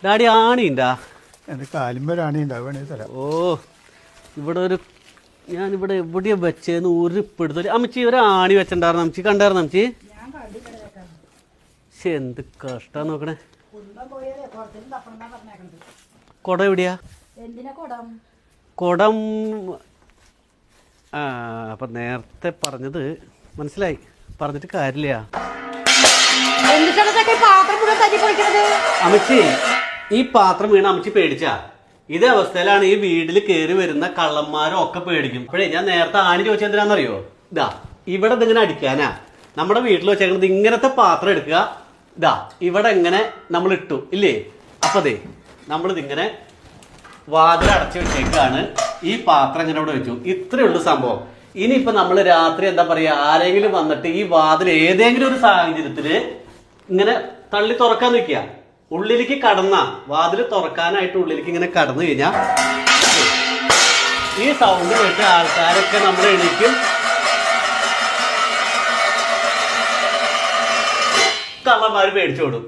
Daddy ആണിണ്ടാ? എൻ്റെ കാലിന്മേൽ ആണി ഉണ്ടാവുകയാണെ തരാം. ഓ ഇവിടെ ഒരു ഞാനിവിടെ എവിടെയാ വെച്ചേന്ന് ഒരു പിടുത്തല്. അമ്മച്ചി ഒരു ആണി വെച്ചിട്ടുണ്ടായിരുന്നു അമ്മച്ചി, കണ്ടായിരുന്നു അമ്മച്ചി? പക്ഷെ എന്ത് കഷ്ടാ നോക്കണേ. കുടം എവിടെയാ? കുടം ആ അപ്പൊ നേരത്തെ പറഞ്ഞത് മനസ്സിലായി, പറഞ്ഞിട്ട് കാര്യമില്ല. അമ്മച്ചി ഈ പാത്രം വീണ അമ്മച്ചി പേടിച്ചാ? ഇതേ അവസ്ഥയിലാണ് ഈ വീട്ടിൽ കയറി വരുന്ന കള്ളന്മാരും ഒക്കെ പേടിക്കും. അപ്പോഴേ ഞാൻ നേരത്തെ ആണി ചോദിച്ചാൽ എന്തിനാണെന്നറിയോ? ഇതാ ഇവിടെ ഇതിങ്ങനെ അടിക്കാനാ. നമ്മുടെ വീട്ടിൽ വെച്ചേക്കുന്നത് ഇങ്ങനത്തെ പാത്രം എടുക്കുക, ഇതാ ഇവിടെ എങ്ങനെ നമ്മൾ ഇട്ടു ഇല്ലേ? അപ്പൊ അതെ നമ്മളിതിങ്ങനെ വാതിൽ അടച്ചു വെച്ചേക്കാണ്. ഈ പാത്രം ഇങ്ങനെ ഇവിടെ വെച്ചു. ഇത്രയേ ഉള്ളൂ സംഭവം. ഇനിയിപ്പോ നമ്മൾ രാത്രി എന്താ പറയാ, ആരെങ്കിലും വന്നിട്ട് ഈ വാതിൽ ഏതെങ്കിലും ഒരു സാഹചര്യത്തില് ഇങ്ങനെ തള്ളി തുറക്കാൻ നിൽക്കുക, ഉള്ളിലേക്ക് കടന്ന വാതിൽ തുറക്കാനായിട്ട് ഉള്ളിലേക്ക് ഇങ്ങനെ കടന്നു കഴിഞ്ഞാൽ ഈ സൗണ്ട് കേട്ട് ആൾക്കാരൊക്കെ നമ്മൾ എണീക്കും, കള്ളന്മാര് പേടിച്ചോടും.